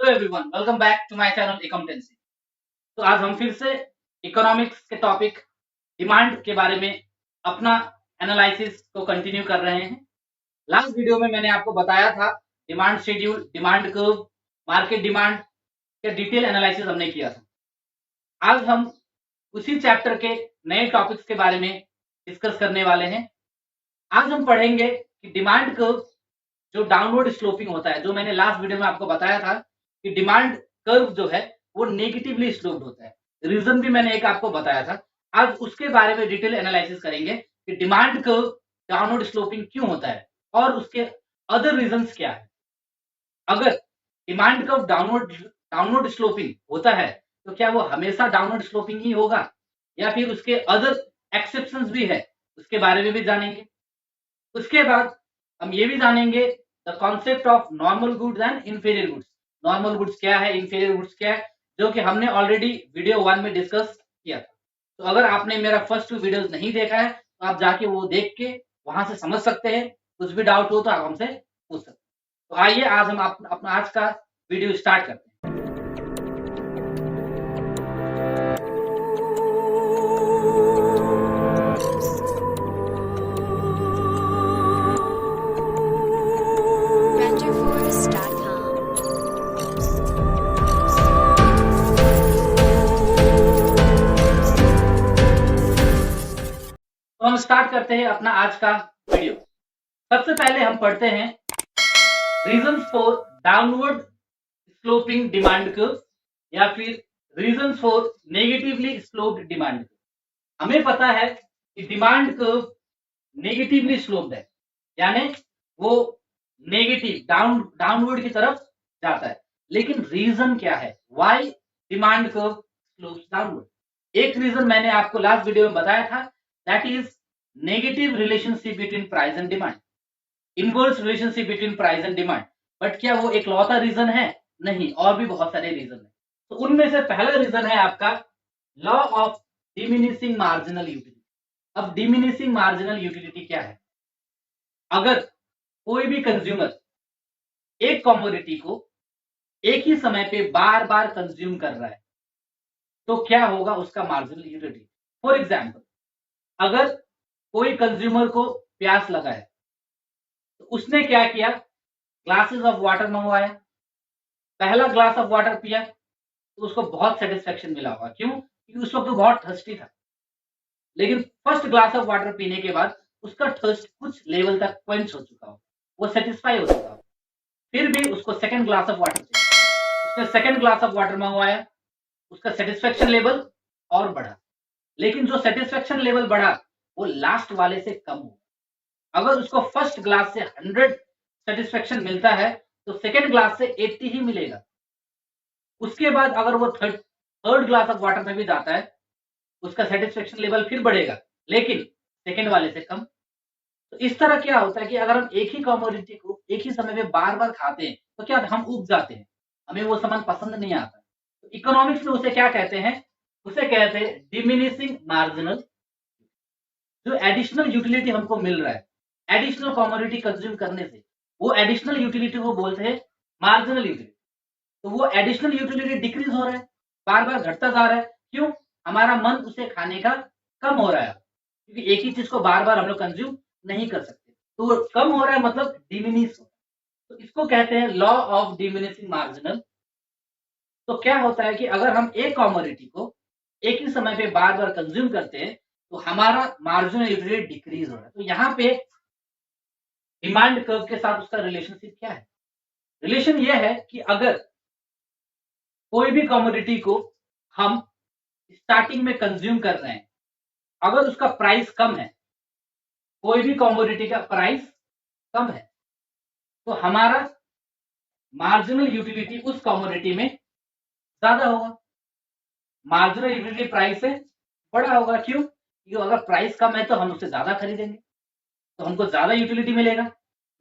Hello everyone, welcome back to my channel accountancy. तो आज हम फिर से इकोनॉमिक्स के टॉपिक डिमांड के बारे में अपना एनालिसिस को कंटिन्यू कर रहे हैं। लास्ट वीडियो में मैंने आपको बताया था demand schedule, demand curve, market demand के डिटेल एनालिसिस हमने किया था। आज हम उसी चैप्टर के नए टॉपिक्स के बारे में डिस्कस करने वाले हैं। आज हम पढ़ेंगे कि डिमांड कर्व जो डाउनवर्ड स्लोपिंग होता है, जो मैंने लास्ट वीडियो में आपको बताया था कि डिमांड कर्व जो है वो नेगेटिवली स्लोप्ड होता है। रीजन भी मैंने एक आपको बताया था। आज उसके बारे में डिटेल एनालिसिस करेंगे कि डिमांड कर्व डाउनवर्ड स्लोपिंग क्यों होता है और उसके अदर रीजंस क्या है। अगर डिमांड कर्व डाउनवर्ड स्लोपिंग होता है तो क्या वो हमेशा डाउनवर्ड स्लोपिंग ही होगा या फिर उसके अदर एक्सेप्शंस भी है, उसके बारे में भी जानेंगे। उसके बाद हम ये भी जानेंगे the concept of normal goods and inferior goods. Normal goods क्या है, इंफीरियर गुड्स क्या है, जो कि हमने ऑलरेडी वीडियो 1 में डिस्कस किया था। तो अगर आपने मेरा फर्स्ट 2 वीडियोस नहीं देखा है तो आप जाके वो देख के वहां से समझ सकते हैं। कुछ भी डाउट हो तो आप हमसे पूछ सकते हैं। तो आइए आज हम अपना आज का वीडियो स्टार्ट करते हैं। तो हम स्टार्ट करते हैं अपना आज का वीडियो। सबसे पहले हम पढ़ते हैं reasons for downward sloping demand curve या फिर reasons for negatively sloped demand curve. हमें पता है कि डिमांड कर्व नेगेटिवली स्लोप्ड है, यानी वो नेगेटिव डाउनवर्ड की तरफ जाता है। लेकिन रीजन क्या है, why demand curve slopes downward? एक रीजन मैंने आपको लास्ट वीडियो में बताया था, that is negative relationship between price and demand, inverse relationship between price and demand. But क्या वो एक लौता रीजन है? नहीं, और भी बहुत सारे रीजन है। तो उनमें से पहला रीजन है आपका law of diminishing marginal utility. अब डिमिनिशिंग मार्जिनल यूटिलिटी क्या है? अगर कोई भी कंज्यूमर एक कमोडिटी को एक ही समय पे बार बार कंज्यूम कर रहा है तो क्या होगा उसका मार्जिनल यूटिलिटी। फॉर एग्जाम्पल, अगर कोई कंज्यूमर को प्यास लगा है तो उसने क्या किया, ग्लासेस ऑफ वाटर मंगवाया, पहला ग्लास ऑफ वाटर पिया तो उसको बहुत सेटिस्फेक्शन मिला होगा। क्यों? क्योंकि उस वक्त वो बहुत थर्स्टी था। लेकिन फर्स्ट ग्लास ऑफ वाटर पीने के बाद उसका थर्स्ट कुछ लेवल तक क्वेंच हो चुका हो, वो सेटिस्फाई हो चुका हो, फिर भी उसको सेकंड ग्लास ऑफ वाटर चाहिए। उसने सेकंड ग्लास ऑफ वाटर मंगवाया, उसका सेटिस्फेक्शन लेवल और बढ़ा। लेकिन जो सेटिस्फेक्शन लेवल बढ़ा वो लास्ट वाले से कम हो। अगर उसको फर्स्ट ग्लास से 100 सेटिस्फेक्शन मिलता है तो सेकंड ग्लास से 80 ही मिलेगा। उसके बाद अगर वो थर्ड ग्लास ऑफ वाटर में भी जाता है उसका सेटिस्फेक्शन लेवल फिर बढ़ेगा, लेकिन सेकंड वाले से कम। तो इस तरह क्या होता है कि अगर हम एक ही कमोडिटी को एक ही समय में बार बार खाते हैं तो क्या हम उब जाते हैं, हमें वो सामान पसंद नहीं आता। तो इकोनॉमिक्स में उसे क्या कहते हैं? उसे कहते हैं डिमिनिशिंग मार्जिनल। जो एडिशनल यूटिलिटी हमको मिल रहा है एडिशनल कमोडिटी कंज्यूम करने से, वो एडिशनल यूटिलिटी को बोलते हैं मार्जिनल यूटिलिटी। तो वो एडिशनल यूटिलिटी डिक्रीज हो रहा है, बार बार घटता जा रहा है। क्यों? हमारा मन उसे खाने का कम हो रहा है, क्योंकि एक ही चीज को बार बार हम लोग कंज्यूम नहीं कर सकते। तो वो कम हो रहा है मतलब डिमिनिश हो रहा है। तो इसको कहते हैं लॉ ऑफ डिमिनिशिंग मार्जिनल। तो क्या होता है कि अगर हम एक कमोडिटी को एक ही समय पे बार बार कंज्यूम करते हैं तो हमारा मार्जिनल यूटिलिटी डिक्रीज हो रहा है। तो यहाँ पे डिमांड कर्व के साथ उसका रिलेशनशिप क्या है? रिलेशन ये है कि अगर कोई भी कमोडिटी को हम स्टार्टिंग में कंज्यूम कर रहे हैं, अगर उसका प्राइस कम है, कोई भी कमोडिटी का प्राइस कम है, तो हमारा मार्जिनल यूटिलिटी उस कमोडिटी में ज्यादा होगा, मार्जिनल यूटिलिटी प्राइस से बड़ा होगा। क्यों? क्योंकि अगर प्राइस कम है तो हम उससे ज्यादा खरीदेंगे तो हमको ज्यादा यूटिलिटी मिलेगा।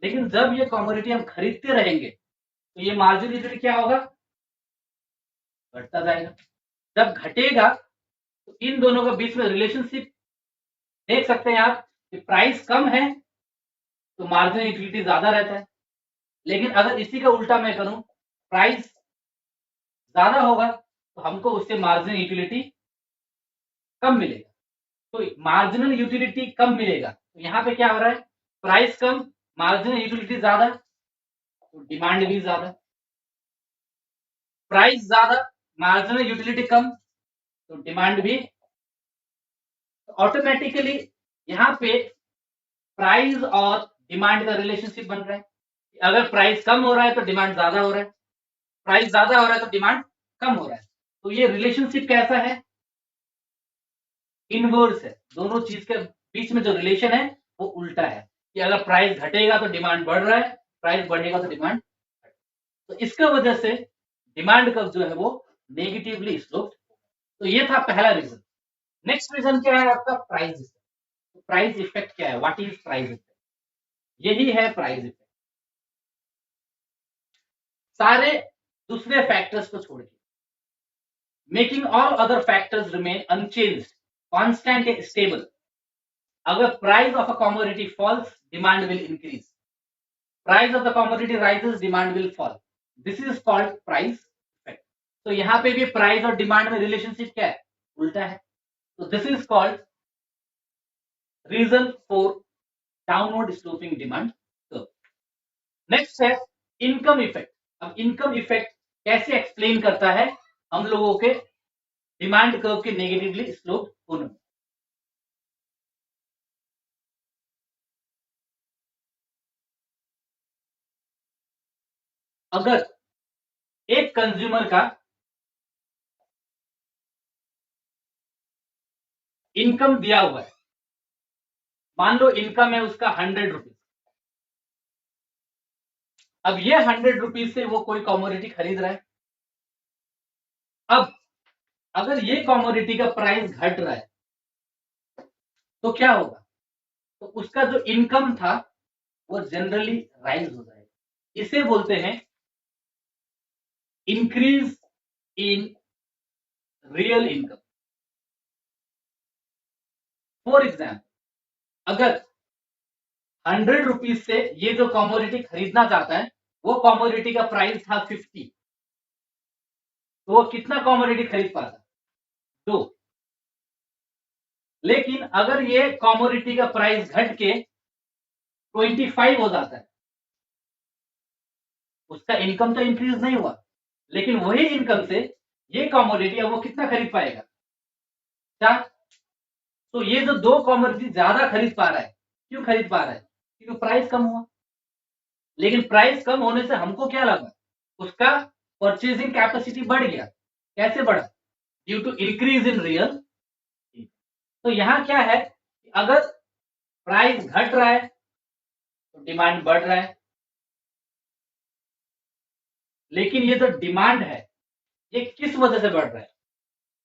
लेकिन जब ये कमोडिटी हम खरीदते रहेंगे तो ये मार्जिनल यूटिलिटी क्या होगा, घटता जाएगा। जब घटेगा तो इन दोनों के बीच में रिलेशनशिप देख सकते हैं आप कि प्राइस कम है तो मार्जिनल यूटिलिटी ज्यादा रहता है। लेकिन अगर इसी का उल्टा मैं करूं, प्राइस ज्यादा होगा तो हमको उससे मार्जिनल यूटिलिटी कम मिलेगा। तो मार्जिनल यूटिलिटी कम मिलेगा तो यहाँ पे क्या हो रहा है, प्राइस कम, मार्जिनल यूटिलिटी ज्यादा, तो डिमांड भी ज्यादा। प्राइस ज्यादा, मार्जिनल यूटिलिटी कम, तो डिमांड भी। ऑटोमेटिकली यहाँ पे प्राइस और डिमांड का रिलेशनशिप बन रहा है। अगर प्राइस कम हो रहा है तो डिमांड ज्यादा हो रहा है, प्राइस ज्यादा हो रहा है तो डिमांड कम हो रहा है। तो ये रिलेशनशिप कैसा है, इनवर्स है। दोनों चीज के बीच में जो रिलेशन है वो उल्टा है कि अगर प्राइस घटेगा तो डिमांड बढ़ रहा है, प्राइस बढ़ेगा तो डिमांड। तो इसका वजह से डिमांड कर्व जो है वो नेगेटिवली स्लोप। तो ये था पहला रीजन। नेक्स्ट रीजन क्या है आपका, प्राइस इफेक्ट। प्राइस इफेक्ट क्या है, व्हाट इज प्राइस इफेक्ट? यही है प्राइस इफेक्ट। सारे दूसरे फैक्टर्स को छोड़ के, making all other factors remain unchanged, constant and stable. अगर price of a commodity falls, demand will increase. Price of the commodity rises, demand will fall. This is called price effect. तो यहाँ पे भी price और demand में relationship क्या है, उल्टा है। तो this is called reason for downward sloping demand curve. Next है इनकम इफेक्ट। अब इनकम इफेक्ट कैसे एक्सप्लेन करता है हम लोगों के डिमांड कर्व के नेगेटिवली स्लोप होने में। अगर एक कंज्यूमर का इनकम दिया हुआ है, मान लो इनकम है उसका 100 रुपीज। अब ये 100 रुपीज से वो कोई कमोडिटी खरीद रहा है। अब अगर ये कमोडिटी का प्राइस घट रहा है तो क्या होगा, तो उसका जो इनकम था वो जनरली राइज हो जाएगा। इसे बोलते हैं increase in real income. For example, अगर 100 रुपीज से ये जो कमोडिटी खरीदना चाहता है, वो कमोडिटी का प्राइस था 50, तो वो कितना कमोडिटी खरीद पाता, 2। लेकिन अगर ये कमोडिटी का प्राइस घट के 25 हो जाता है, उसका इनकम तो इंक्रीज नहीं हुआ, लेकिन वही इनकम से ये कमोडिटी अब वो कितना खरीद पाएगा, 4। तो ये जो दो कमोडिटी ज्यादा खरीद पा रहा है, क्यों खरीद पा रहा है, क्योंकि प्राइस कम हुआ। लेकिन प्राइस कम होने से हमको क्या लगा, उसका परचेजिंग कैपेसिटी बढ़ गया। कैसे बढ़ा, due to increase in real. तो यहां क्या है, अगर प्राइस घट रहा है तो डिमांड बढ़ रहा है, लेकिन ये जो डिमांड है ये किस वजह से बढ़ रहा है,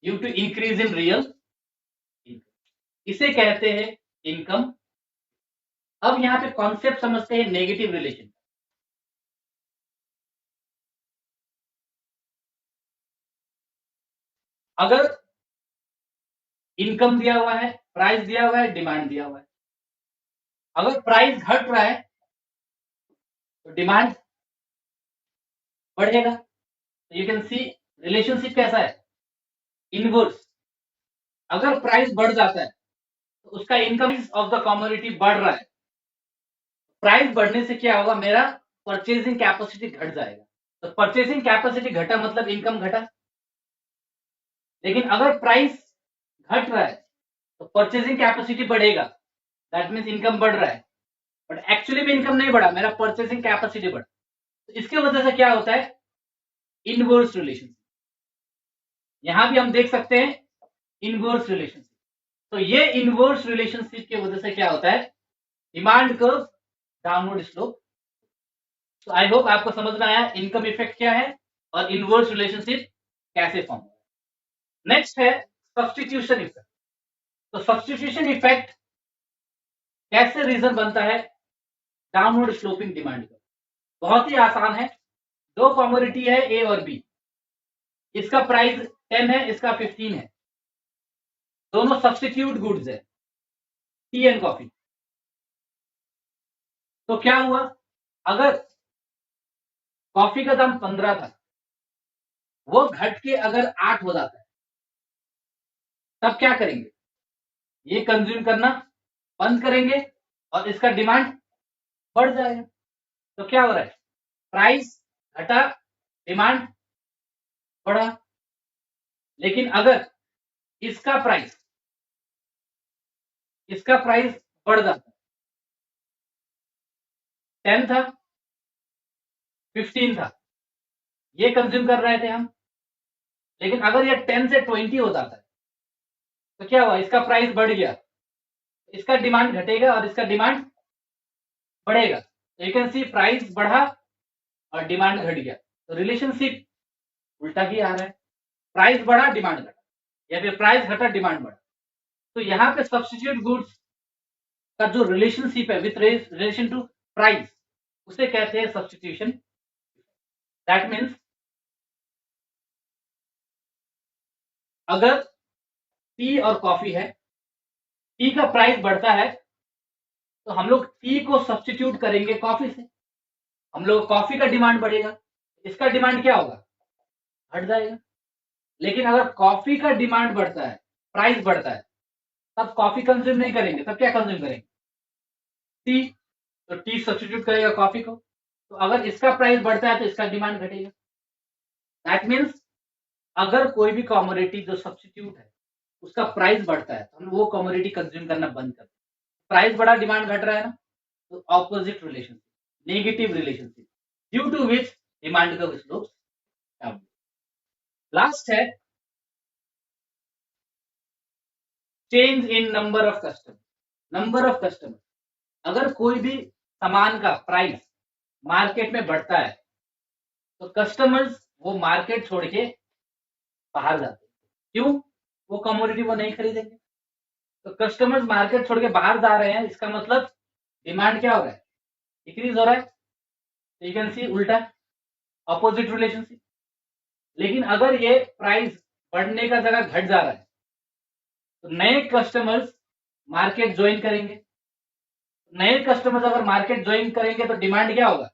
due to increase in real. इसे कहते हैं इनकम। अब यहां पे कॉन्सेप्ट समझते हैं नेगेटिव रिलेशन। अगर इनकम दिया हुआ है, प्राइस दिया हुआ है, डिमांड दिया हुआ है, अगर प्राइस घट रहा है तो डिमांड बढ़ेगा। तो यू कैन सी रिलेशनशिप कैसा है, इनवर्स। अगर प्राइस बढ़ जाता है तो उसका इनकम ऑफ द कमोडिटी बढ़ रहा है, प्राइस बढ़ने से क्या होगा, मेरा परचेजिंग कैपेसिटी घट जाएगा। तो परचेजिंग कैपेसिटी घटा मतलब इनकम घटा। लेकिन अगर प्राइस घट रहा है तो परचेजिंग कैपेसिटी बढ़ेगा, दैट मीन्स इनकम बढ़ रहा है। बट एक्चुअली में इनकम नहीं बढ़ा, मेरा परचेजिंग कैपेसिटी बढ़ा। तो इसके वजह से क्या होता है, इनवर्स रिलेशनशिप। यहां भी हम देख सकते हैं इनवर्स रिलेशनशिप। तो ये इनवर्स रिलेशनशिप की वजह से क्या होता है, डिमांड कर्व डाउनवर्ड स्लोप। तो आई होप आपको समझ में आया इनकम इफेक्ट क्या है और इनवर्स रिलेशनशिप कैसे फॉर्म होगा। नेक्स्ट है सब्स्टिट्यूशन इफेक्ट। तो सब्स्टिट्यूशन इफेक्ट कैसे रीजन बनता है डाउनवर्ड स्लोपिंग डिमांड का, बहुत ही आसान है। दो कमोडिटी है ए और बी, इसका प्राइस 10 है, इसका 15 है, दोनों सब्स्टिट्यूट गुड्स है, टी एंड कॉफी। तो क्या हुआ, अगर कॉफी का दाम 15 था, वो घट के अगर 8 हो जाता है तब क्या करेंगे, ये कंज्यूम करना बंद करेंगे और इसका डिमांड बढ़ जाएगा। तो क्या हो रहा है, प्राइस घटा, डिमांड बढ़ा। लेकिन अगर इसका प्राइस बढ़ जाता है, 10 था 15 था, ये कंज्यूम कर रहे थे हम, लेकिन अगर ये 10 से 20 हो जाता है तो क्या हुआ, इसका प्राइस बढ़ गया, इसका डिमांड घटेगा और इसका डिमांड बढ़ेगा। तो यू कैन सी प्राइस बढ़ा और डिमांड घट गया। तो रिलेशनशिप उल्टा ही आ रहा है, प्राइस बढ़ा डिमांड घटा, या फिर प्राइस घटा डिमांड बढ़ा। तो यहाँ पे सब्स्टिट्यूट गुड्स का जो रिलेशनशिप है विथ रिलेशन टू प्राइस, उसे कहते हैं सब्स्टिट्यूशन। दैट मीन्स अगर टी और कॉफी है, टी का प्राइस बढ़ता है तो हम लोग टी को सब्स्टिट्यूट करेंगे कॉफी से, हम लोग कॉफी का डिमांड बढ़ेगा, इसका डिमांड क्या होगा, घट जाएगा। लेकिन अगर कॉफी का डिमांड बढ़ता है, प्राइस बढ़ता है, तब कॉफी कंज्यूम नहीं करेंगे, तब क्या कंज्यूम करेंगे, टी। तो टी सब्स्टिट्यूट करेगा कॉफी को। तो अगर इसका प्राइस बढ़ता है तो इसका डिमांड घटेगा। दैट मीन्स अगर कोई भी कॉमोडिटी जो सब्स्टिट्यूट है उसका प्राइस बढ़ता है तो हम वो कॉमोडिटी कंज्यूम करना बंद करते हैं। प्राइस बढ़ा डिमांड घट रहा है ना, तो opposite relationship, negative relationship, due to which demand curve slopes down. Last है change in number of customer. Number of customer, अगर कोई भी सामान का प्राइस मार्केट में बढ़ता है तो कस्टमर्स वो मार्केट छोड़ के बाहर जाते हैं। क्यों, वो कमोडिटी वो नहीं खरीदेंगे। तो कस्टमर्स मार्केट छोड़ के बाहर जा रहे हैं, इसका मतलब डिमांड क्या हो रहा है, डिक्रीज हो रहा है। तो यू कैन सी उल्टा, ऑपोजिट रिलेशनशिप। लेकिन अगर ये प्राइस बढ़ने का जगह घट जा रहा है तो नए कस्टमर्स मार्केट ज्वाइन करेंगे। नए कस्टमर्स अगर मार्केट ज्वाइन करेंगे तो डिमांड क्या होगा,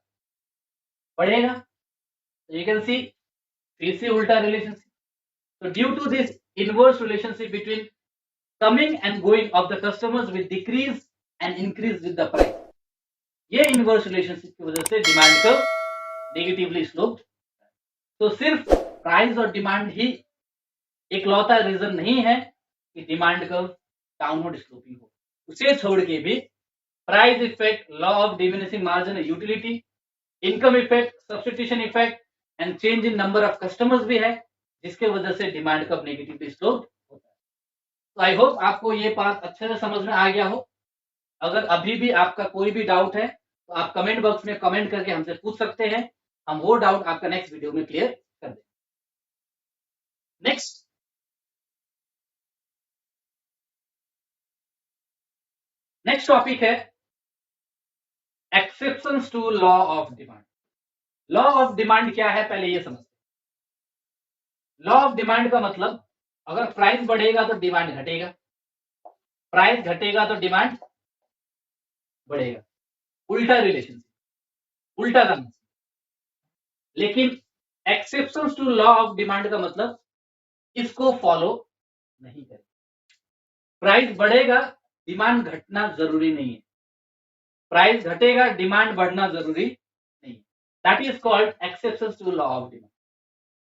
बढ़ेगा। तो यू कैन सी फिर से उल्टा relationship. So due to this inverse relationship between coming and going of the customers will decrease and increase with the price. ये inverse relationship की वजह से डिमांड कर्व नेगेटिवली स्लोप्ड। तो सिर्फ प्राइस और डिमांड ही एकलौता रीजन नहीं है कि डिमांड कर्व डाउनवर्ड स्लोपिंग हो, उसे छोड़ के भी price effect, law of diminishing margin utility, income effect, substitution effect and change in number of customers भी है, जिसके वजह से डिमांड कर्व नेगेटिवली स्लोप्ड होता है। तो आई होप आपको ये बात अच्छे से समझ में आ गया हो। अगर अभी भी आपका कोई भी डाउट है तो आप कमेंट बॉक्स में कमेंट करके हमसे पूछ सकते हैं, हम वो डाउट आपका नेक्स्ट वीडियो में क्लियर कर देंगे। नेक्स्ट टॉपिक है exceptions to law of demand. Law of demand क्या है पहले ये समझते हैं। लॉ ऑफ डिमांड का मतलब अगर प्राइस बढ़ेगा तो डिमांड घटेगा, प्राइस घटेगा तो डिमांड बढ़ेगा, उल्टा रिलेशनशिप, उल्टा करना। लेकिन exceptions to law of demand का मतलब इसको फॉलो नहीं करें। प्राइस बढ़ेगा, डिमांड घटना जरूरी नहीं है, प्राइस घटेगा, डिमांड बढ़ना जरूरी नहीं है। That is called exceptions to law of demand.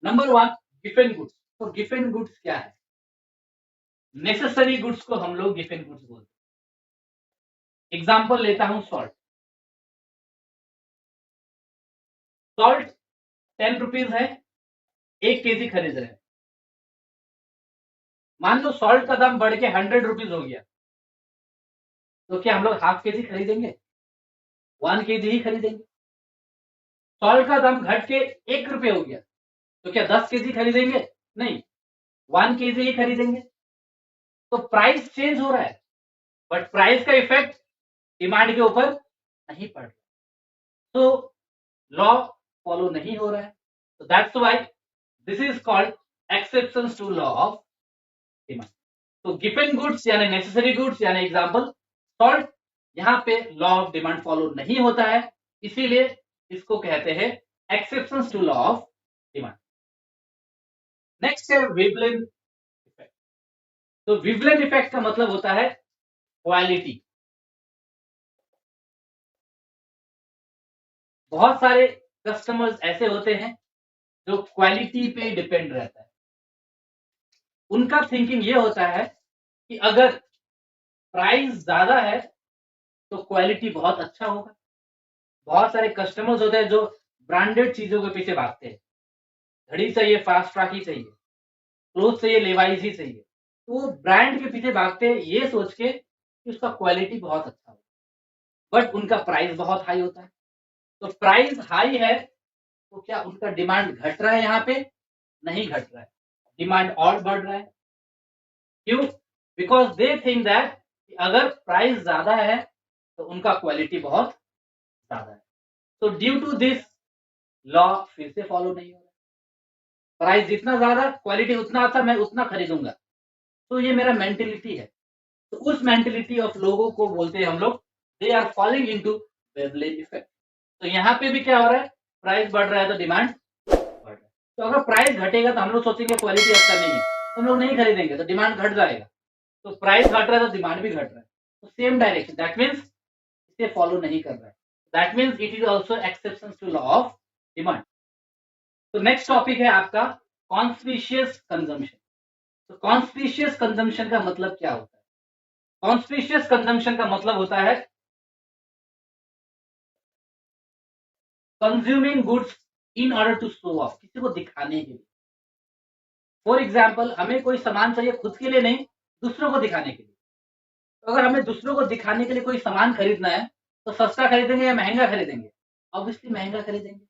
Number 1, given goods. तो गिवन गुड्स क्या है, नेसेसरी गुड्स को हम लोग गिवन गुड्स बोलते हैं। एग्जांपल लेता हूं, सॉल्ट। सॉल्ट 10 रुपीज है, 1 केजी खरीद रहे हैं। मान लो सॉल्ट का दाम बढ़ के 100 रुपीज हो गया, तो क्या हम लोग हाफ केजी खरीदेंगे, 1 केजी ही खरीदेंगे। सॉल्ट का दाम घट के 1 रुपये हो गया, तो क्या 10 केजी खरीदेंगे, नहीं, 1 केजी ही खरीदेंगे। तो प्राइस चेंज हो रहा है बट प्राइस का इफेक्ट डिमांड के ऊपर नहीं पड़ रहा, तो लॉ फॉलो नहीं हो रहा है। तो that's why this is called exceptions to law of demand. तो गिवन गुड्स यानी नेसेसरी गुड्स यानी एग्जांपल सॉल्ट, यहां पे लॉ ऑफ डिमांड फॉलो नहीं होता है, इसीलिए इसको कहते हैं exceptions to law of demand. Next है वेवलेंथ इफेक्ट। तो वेवलेंथ इफेक्ट का मतलब होता है क्वालिटी। बहुत सारे कस्टमर्स ऐसे होते हैं जो क्वालिटी पे डिपेंड रहता है। उनका थिंकिंग ये होता है कि अगर प्राइस ज्यादा है तो क्वालिटी बहुत अच्छा होगा। बहुत सारे कस्टमर्स होते हैं जो ब्रांडेड चीजों के पीछे भागते हैं। घड़ी चाहिए, फास्ट ट्रैक ही चाहिए, क्लोथ चाहिए, लेवाइज ही चाहिए। तो वो ब्रांड के पीछे भागते हैं ये सोच के कि उसका क्वालिटी बहुत अच्छा हो, बट उनका प्राइस बहुत हाई होता है। तो प्राइस हाई है तो क्या उनका डिमांड घट रहा है? यहाँ पे नहीं घट रहा है, डिमांड और बढ़ रहा है। क्यों? बिकॉज दे थिंक दैट अगर प्राइस ज्यादा है तो उनका क्वालिटी बहुत ज्यादा है। तो ड्यू टू दिस लॉ फिर से फॉलो नहीं हो रहा। प्राइस जितना ज्यादा, क्वालिटी उतना अच्छा, मैं उतना खरीदूंगा। तो ये मेरा मेंटेलिटी है। तो उस मेंटेलिटी ऑफ लोगों को बोलते हैं हम लोग they are following into wavelength effect. तो यहाँ पे भी क्या हो रहा है? प्राइस बढ़ रहा है तो डिमांड बढ़ रहा है। तो अगर प्राइस घटेगा तो हम लोग सोचेंगे क्वालिटी अच्छा नहीं है, तो हम लोग नहीं खरीदेंगे, तो डिमांड घट जाएगा। तो प्राइस घट रहा है तो डिमांड भी घट रहा है। तो सेम डायरेक्शन, दैट मीन्स इसे फॉलो नहीं कर रहा है। That means it is also exception to law of demand. तो नेक्स्ट टॉपिक है आपका कॉन्स्पिशियस कंजम्पशन। तो कॉन्स्पिशियस कंजम्पशन का मतलब क्या होता है? कॉन्स्पिशियस कंजम्पशन का मतलब होता है consuming goods in order to show off, किसी को दिखाने के लिए। फॉर एग्जाम्पल, हमें कोई सामान चाहिए खुद के लिए नहीं, दूसरों को दिखाने के लिए। तो अगर हमें दूसरों को दिखाने के लिए कोई सामान खरीदना है तो सस्ता खरीदेंगे या महंगा खरीदेंगे? ऑब्वियसली महंगा खरीदेंगे।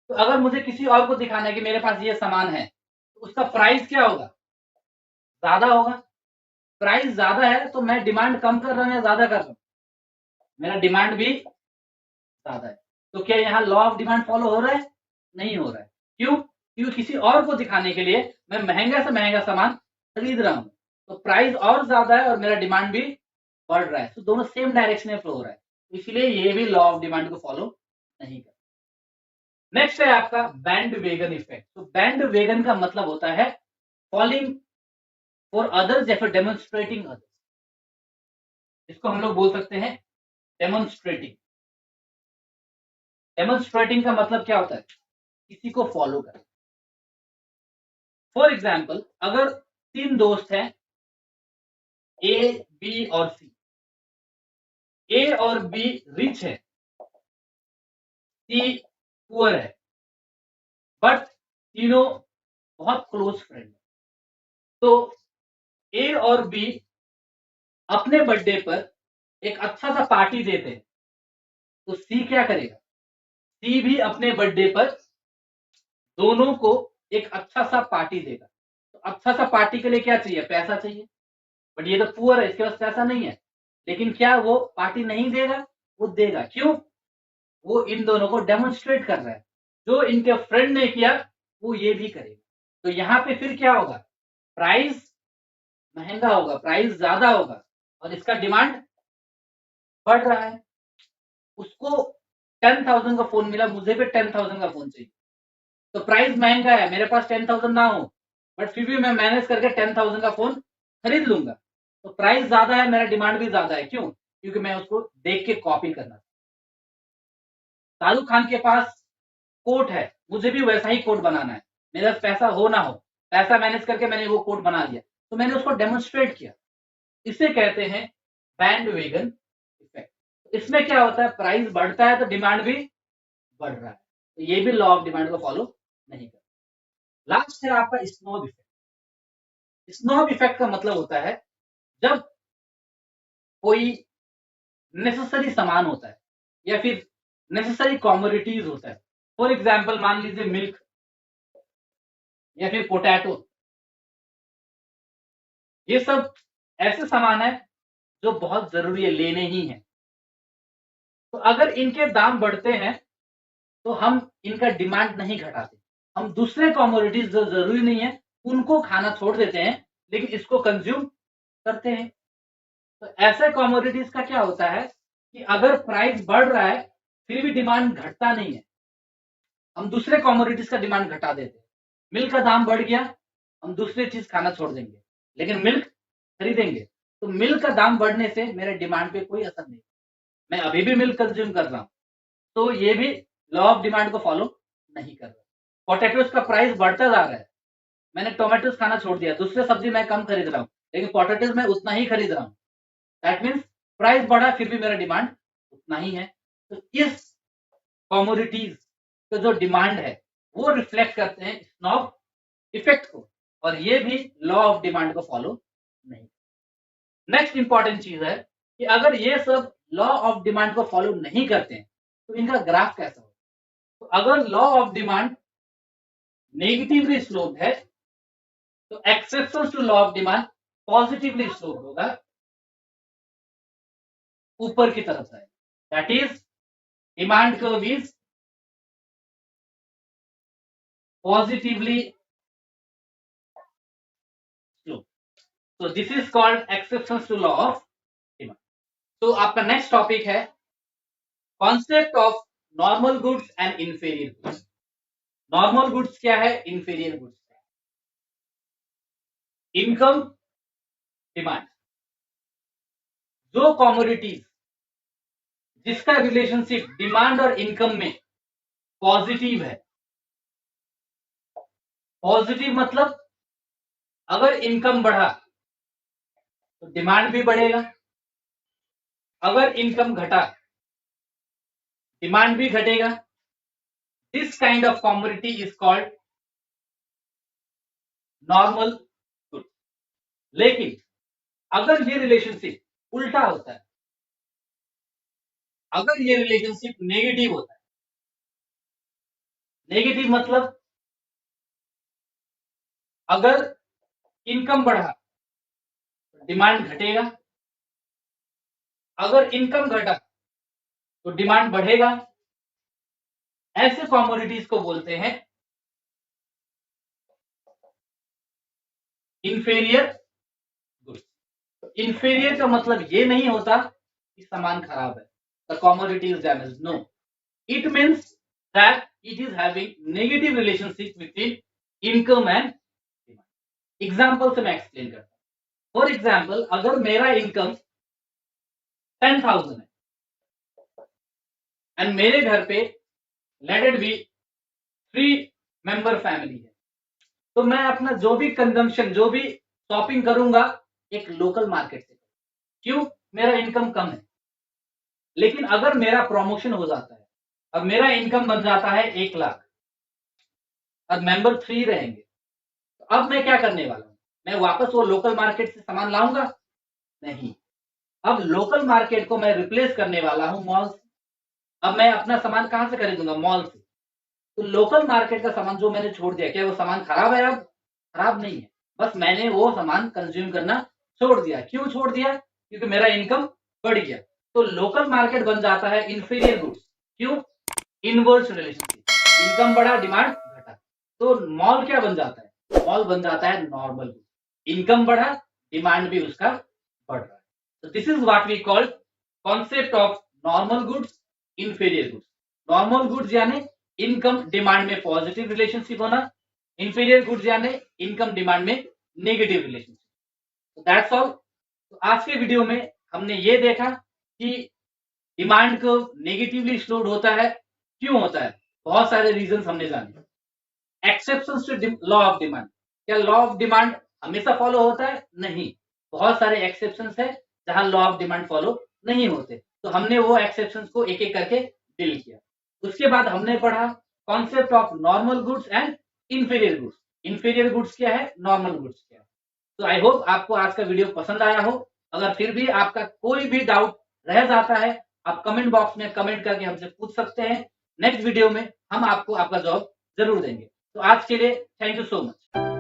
तो अगर मुझे किसी और को दिखाना है कि मेरे पास ये सामान है, तो उसका प्राइस क्या होगा? ज्यादा होगा। प्राइस ज्यादा है तो मैं डिमांड कम कर रहा हूँ या ज्यादा कर रहा हूँ? मेरा डिमांड भी ज्यादा है। तो क्या यहाँ लॉ ऑफ डिमांड फॉलो हो रहा है? नहीं हो रहा है। क्यों? क्योंकि किसी और को दिखाने के लिए मैं महंगा से महंगा सामान खरीद रहा हूँ, तो प्राइस और ज्यादा है और मेरा डिमांड भी बढ़ रहा है। तो दोनों सेम डायरेक्शन में फ्लो हो रहा है, इसलिए ये भी लॉ ऑफ डिमांड को फॉलो नहीं कर। नेक्स्ट है आपका बैंड वेगन इफेक्ट। तो बैंड वेगन का मतलब होता है फॉलोइंग फॉर अदर्स या फिर डेमोन्स्ट्रेटिंग अदर्स। इसको हम लोग बोल सकते हैं डेमोन्स्ट्रेटिंग। डेमोन्स्ट्रेटिंग का मतलब क्या होता है? किसी को फॉलो करना। फॉर एग्जाम्पल, अगर तीन दोस्त हैं ए, बी और सी। ए और बी रिच है, सी पुअर है, बट तीनों बहुत क्लोज फ्रेंड है। तो ए और बी अपने बर्थडे पर एक अच्छा सा पार्टी देते हैं, तो सी क्या करेगा? सी भी अपने बर्थडे पर दोनों को एक अच्छा सा पार्टी देगा। तो अच्छा सा पार्टी के लिए क्या चाहिए? पैसा चाहिए। बट ये तो पुअर है, इसके पास पैसा नहीं है, लेकिन क्या वो पार्टी नहीं देगा? वो देगा। क्यों? वो इन दोनों को डेमोन्स्ट्रेट कर रहा है, जो इनके फ्रेंड ने किया वो ये भी करेगा। तो यहाँ पे फिर क्या होगा? प्राइस महंगा होगा, प्राइस ज्यादा होगा, और इसका डिमांड बढ़ रहा है। उसको 10,000 का फोन मिला, मुझे भी 10,000 का फोन चाहिए। तो प्राइस महंगा है, मेरे पास 10,000 ना हो, बट फिर भी मैं मैनेज करके 10,000 का फोन खरीद लूंगा। तो प्राइस ज्यादा है, मेरा डिमांड भी ज्यादा है। क्यों? क्योंकि मैं उसको देख के कॉपी करना। शाहरुख खान के पास कोट है, मुझे भी वैसा ही कोट बनाना है। मेरे पास पैसा हो ना हो, पैसा मैनेज करके मैंने वो कोट बना लिया, तो मैंने उसको डेमोन्स्ट्रेट किया। इसे कहते हैं बैंड वेगन इफेक्ट। इसमें क्या होता है? प्राइस बढ़ता है तो डिमांड भी बढ़ रहा है। तो ये भी लॉ ऑफ डिमांड को फॉलो नहीं करता। लास्ट है आपका स्नोब इफेक्ट। स्नोब इफेक्ट का मतलब होता है जब कोई नेसेसरी सामान होता है या फिर नेसेसरी कॉमोडिटीज होता है। फॉर एग्जाम्पल, मान लीजिए मिल्क या फिर पोटैटो, ये सब ऐसे सामान है जो बहुत जरूरी है, लेने ही है। तो अगर इनके दाम बढ़ते हैं तो हम इनका डिमांड नहीं घटाते, हम दूसरे कॉमोडिटीज जो जरूरी नहीं है उनको खाना छोड़ देते हैं, लेकिन इसको कंज्यूम करते हैं। तो ऐसे कॉमोडिटीज का क्या होता है कि अगर प्राइस बढ़ रहा है फिर भी डिमांड घटता नहीं है, हम दूसरे कॉमोडिटीज का डिमांड घटा देते हैं। मिल्क का दाम बढ़ गया, हम दूसरी चीज खाना छोड़ देंगे, लेकिन मिल्क खरीदेंगे। तो मिल्क का दाम बढ़ने से मेरे डिमांड पे कोई असर नहीं, मैं अभी भी मिल्क कंज्यूम कर रहा हूँ, तो ये भी लॉ ऑफ डिमांड को फॉलो नहीं कर रहा। पोटैटोज का प्राइस बढ़ता जा रहा है, मैंने टोमेटोज खाना छोड़ दिया, दूसरे सब्जी मैं कम खरीद रहा हूँ, लेकिन पोटैटोज मैं उतना ही खरीद रहा हूँ। दैट मीन्स प्राइस बढ़ा फिर भी मेरा डिमांड उतना ही है। तो इस कमोडिटीज का जो डिमांड है वो रिफ्लेक्ट करते हैं स्नॉब इफेक्ट को, और ये भी लॉ ऑफ डिमांड को फॉलो नहीं। नेक्स्ट इंपॉर्टेंट चीज है कि अगर ये सब लॉ ऑफ डिमांड को फॉलो नहीं करते हैं तो इनका ग्राफ कैसा होगा। तो अगर law of demand negatively slope है तो exception to law of demand positively slope होगा, ऊपर की तरफ है। That is demand curve is positively slope. So this is called exceptions to law of demand. तो आपका नेक्स्ट टॉपिक है concept of normal goods and inferior goods. Normal goods क्या है, इंफीरियर गुड्स क्या है। इनकम डिमांड, जो commodities जिसका relationship demand और इनकम में पॉजिटिव है, पॉजिटिव मतलब अगर इनकम बढ़ा तो डिमांड भी बढ़ेगा, अगर इनकम घटा डिमांड भी घटेगा। This kind of commodity is called normal good. लेकिन अगर ये रिलेशनशिप उल्टा होता है, अगर ये रिलेशनशिप नेगेटिव होता है, नेगेटिव मतलब अगर इनकम बढ़ा डिमांड घटेगा, अगर इनकम घटा तो डिमांड बढ़ेगा, ऐसे कमोडिटीज को बोलते हैं इंफीरियर गुड्स। इंफीरियर का मतलब ये नहीं होता कि सामान खराब है, the commodity is damaged, no, it means that it is having negative relationship between income and demand. Example से मैं एक्सप्लेन करता हूं। फॉर एग्जांपल, अगर मेरा इनकम 10,000 है एंड मेरे घर पे let it be 3 member family है, तो मैं अपना जो भी कंजम्पशन, जो भी शॉपिंग करूंगा एक लोकल मार्केट से। क्यों, मेरा इनकम कम है। लेकिन अगर मेरा प्रमोशन हो जाता है और मेरा इनकम बन जाता है 1 लाख और मेंबर 3 रहेंगे, तो अब मैं क्या करने वाला हूं, मैं वापस वो लोकल मार्केट से सामान लाऊंगा नहीं, अब लोकल मार्केट को मैं रिप्लेस करने वाला हूं मॉल से। अब मैं अपना सामान कहां से खरीदूंगा, मॉल से। तो लोकल मार्केट का सामान जो मैंने छोड़ दिया, क्या वो सामान खराब है? अब खराब नहीं है, बस मैंने वो सामान कंज्यूम करना छोड़ दिया। क्यों छोड़ दिया, क्योंकि मेरा इनकम बढ़ गया। तो लोकल मार्केट बन जाता है इंफीरियर गुड्स। क्यों, इनवर्स रिलेशनशिप, इनकम बढ़ा डिमांड घटा। तो मॉल क्या बन जाता है, मॉल बन जाता है नॉर्मल गुड्स, इनकम बढ़ा डिमांड भी उसका बढ़ रहा है। तो this is what we call concept of normal goods, inferior goods. Normal goods यानी इनकम डिमांड में पॉजिटिव रिलेशनशिप होना, इंफीरियर गुड्स यानी इनकम डिमांड में नेगेटिव रिलेशनशिप। तो दैट्स ऑल। तो आज के वीडियो में हमने ये देखा कि डिमांड को नेगेटिवली स्लोड होता है, क्यों होता है, बहुत सारे रीजंस हमने जाने। Exceptions to law of demand, क्या लॉ ऑफ डिमांड हमेशा फॉलो होता है? नहीं, बहुत सारे एक्सेप्शंस है जहां लॉ ऑफ डिमांड फॉलो नहीं होते। तो हमने वो एक्सेप्शंस को एक एक करके डील किया। उसके बाद हमने पढ़ा concept of normal goods and inferior goods. Inferior goods क्या है, नॉर्मल गुड्स क्या है। तो आई होप आपको आज का वीडियो पसंद आया हो। अगर फिर भी आपका कोई भी डाउट रह जाता है, आप कमेंट बॉक्स में कमेंट करके हमसे पूछ सकते हैं। नेक्स्ट वीडियो में हम आपको आपका जवाब जरूर देंगे। तो आज के लिए थैंक यू सो मच।